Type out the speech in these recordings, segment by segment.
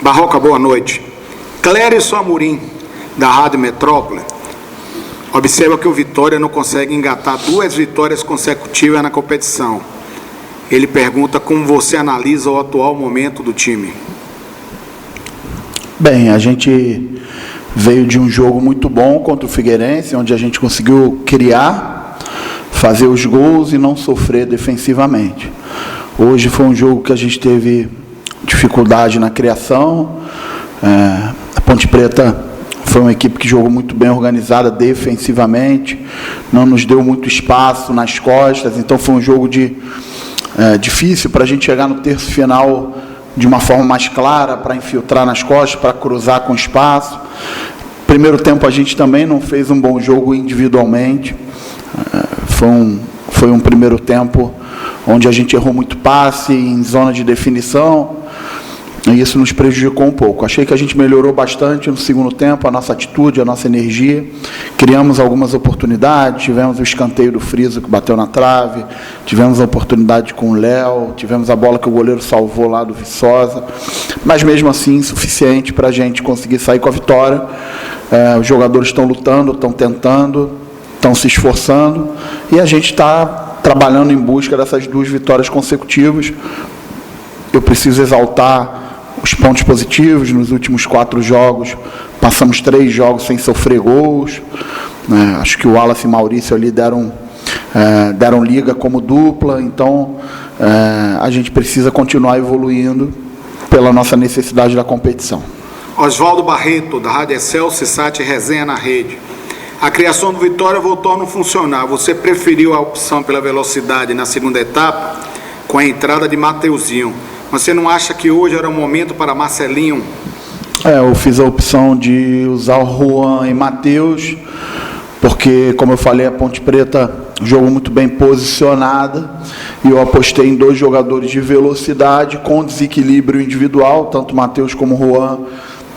Barroca, boa noite. Clérison Amorim, da Rádio Metrópole, observa que o Vitória não consegue engatar 2 vitórias consecutivas na competição. Ele pergunta como você analisa o atual momento do time. Bem, a gente veio de um jogo muito bom contra o Figueirense, onde a gente conseguiu criar, fazer os gols e não sofrer defensivamente. Hoje foi um jogo que a gente teve dificuldade na criação. A Ponte Preta foi uma equipe que jogou muito bem organizada defensivamente, não nos deu muito espaço nas costas, então foi um jogo difícil para a gente chegar no terço final de uma forma mais clara, para infiltrar nas costas, para cruzar com espaço. Primeiro tempo a gente também não fez um bom jogo individualmente. Foi um primeiro tempo onde a gente errou muito passe em zona de definição, e isso nos prejudicou um pouco. Achei que a gente melhorou bastante no segundo tempo, a nossa atitude, a nossa energia. Criamos algumas oportunidades, tivemos o escanteio do Friso que bateu na trave, tivemos a oportunidade com o Léo, tivemos a bola que o goleiro salvou lá do Viçosa, mas mesmo assim insuficiente para a gente conseguir sair com a vitória. Os jogadores estão lutando, estão tentando, estão se esforçando, e a gente está trabalhando em busca dessas 2 vitórias consecutivas. Eu preciso exaltar os pontos positivos. Nos últimos 4 jogos, passamos 3 jogos sem sofrer gols. Acho que o Wallace e Maurício ali deram liga como dupla. Então, a gente precisa continuar evoluindo pela nossa necessidade da competição. Oswaldo Barreto, da Rádio Excelsior, Cissat Resenha na Rede. A criação do Vitória voltou a não funcionar. Você preferiu a opção pela velocidade na segunda etapa, com a entrada de Mateuzinho. Você não acha que hoje era o momento para Marcelinho? Eu fiz a opção de usar o Juan e Matheus, porque, como eu falei, a Ponte Preta jogou muito bem posicionada, e eu apostei em 2 jogadores de velocidade com desequilíbrio individual, tanto Matheus como Juan,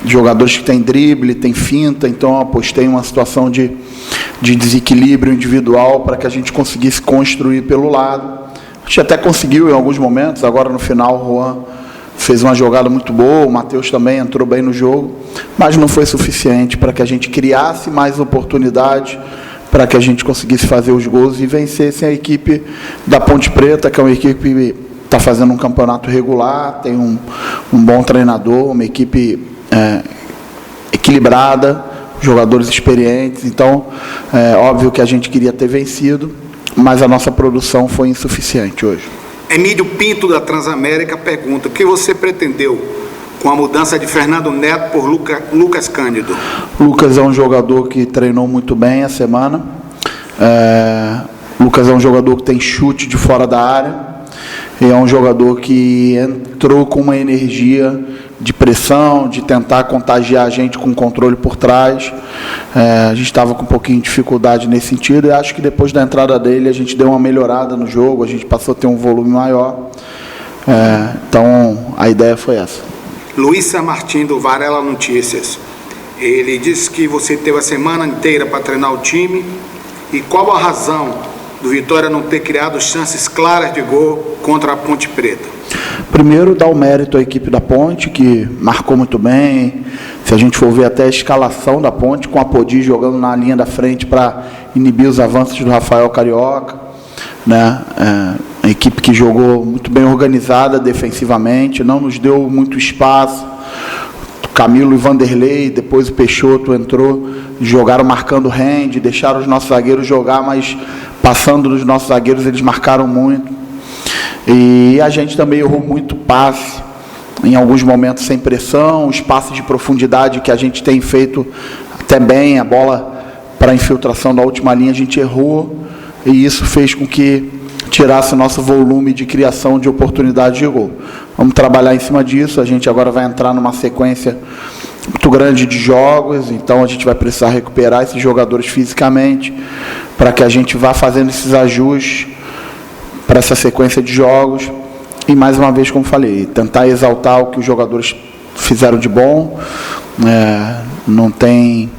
jogadores que têm drible, têm finta. Então eu apostei em uma situação de desequilíbrio individual para que a gente conseguisse construir pelo lado. A gente até conseguiu em alguns momentos. Agora no final o Juan fez uma jogada muito boa, o Matheus também entrou bem no jogo, mas não foi suficiente para que a gente criasse mais oportunidades, para que a gente conseguisse fazer os gols e vencesse a equipe da Ponte Preta, que é uma equipe que está fazendo um campeonato regular, tem um bom treinador, uma equipe equilibrada, jogadores experientes. Então, óbvio que a gente queria ter vencido, mas a nossa produção foi insuficiente hoje. Emílio Pinto, da Transamérica, pergunta: o que você pretendeu com a mudança de Fernando Neto por Lucas Cândido? Lucas é um jogador que treinou muito bem a semana. Lucas é um jogador que tem chute de fora da área, e é um jogador que entrou com uma energia de pressão, de tentar contagiar a gente com controle por trás. A gente estava com um pouquinho de dificuldade nesse sentido, e acho que depois da entrada dele a gente deu uma melhorada no jogo, a gente passou a ter um volume maior. Então a ideia foi essa. Luiz San Martin, do Varela Notícias, ele disse que você teve a semana inteira para treinar o time, e qual a razão do Vitória não ter criado chances claras de gol contra a Ponte Preta? Primeiro, dar o mérito à equipe da Ponte, que marcou muito bem. Se a gente for ver até a escalação da Ponte, com a Podi jogando na linha da frente para inibir os avanços do Rafael Carioca, né? A equipe que jogou muito bem organizada defensivamente, não nos deu muito espaço. Camilo e Vanderlei, depois o Peixoto entrou, jogaram marcando hand, deixaram os nossos zagueiros jogar, mas passando dos nossos zagueiros eles marcaram muito. E a gente também errou muito passe, em alguns momentos sem pressão, os passes de profundidade que a gente tem feito até bem, a bola para a infiltração da última linha a gente errou, e isso fez com que tirasse o nosso volume de criação de oportunidade de gol. Vamos trabalhar em cima disso. A gente agora vai entrar numa sequência muito grande de jogos, então a gente vai precisar recuperar esses jogadores fisicamente, para que a gente vá fazendo esses ajustes para essa sequência de jogos. E mais uma vez, como falei, tentar exaltar o que os jogadores fizeram de bom. Não tem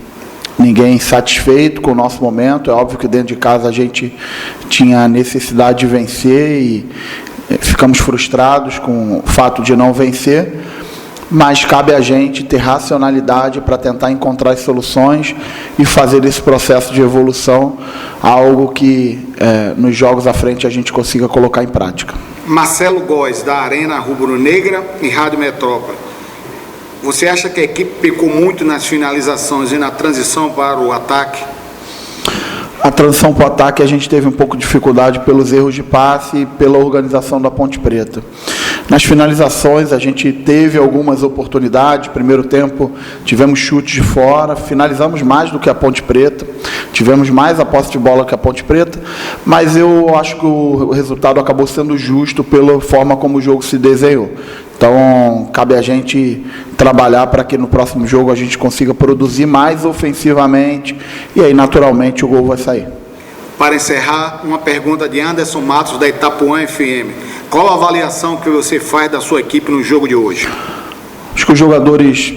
ninguém satisfeito com o nosso momento. É óbvio que dentro de casa a gente tinha a necessidade de vencer e ficamos frustrados com o fato de não vencer, mas cabe a gente ter racionalidade para tentar encontrar as soluções e fazer desse processo de evolução algo que nos jogos à frente a gente consiga colocar em prática. Marcelo Góes, da Arena Rubro-Negra e Rádio Metrópole. Você acha que a equipe pecou muito nas finalizações e na transição para o ataque? A transição para o ataque a gente teve um pouco de dificuldade pelos erros de passe e pela organização da Ponte Preta. Nas finalizações a gente teve algumas oportunidades. Primeiro tempo tivemos chutes de fora, finalizamos mais do que a Ponte Preta, tivemos mais a posse de bola que a Ponte Preta, mas eu acho que o resultado acabou sendo justo pela forma como o jogo se desenhou. Então, cabe a gente trabalhar para que no próximo jogo a gente consiga produzir mais ofensivamente e aí, naturalmente, o gol vai sair. Para encerrar, uma pergunta de Anderson Matos, da Itapuã FM. Qual a avaliação que você faz da sua equipe no jogo de hoje? Acho que os jogadores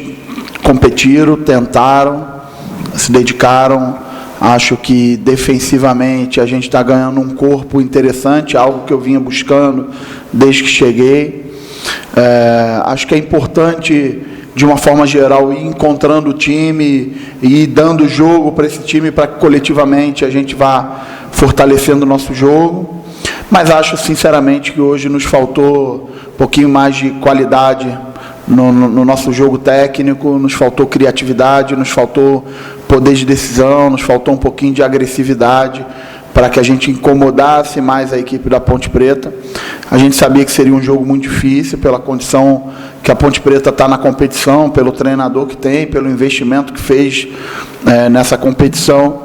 competiram, tentaram, se dedicaram. Acho que defensivamente a gente está ganhando um corpo interessante, algo que eu vinha buscando desde que cheguei. Acho que é importante, de uma forma geral, ir encontrando o time e ir dando jogo para esse time para que coletivamente a gente vá fortalecendo o nosso jogo. Mas acho, sinceramente, que hoje nos faltou um pouquinho mais de qualidade no nosso jogo técnico, nos faltou criatividade, nos faltou poder de decisão, nos faltou um pouquinho de agressividade para que a gente incomodasse mais a equipe da Ponte Preta. A gente sabia que seria um jogo muito difícil, pela condição que a Ponte Preta está na competição, pelo treinador que tem, pelo investimento que fez nessa competição.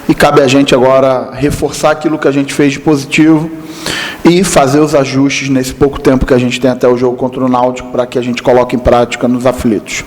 E cabe a gente agora reforçar aquilo que a gente fez de positivo e fazer os ajustes nesse pouco tempo que a gente tem até o jogo contra o Náutico para que a gente coloque em prática nos aflitos.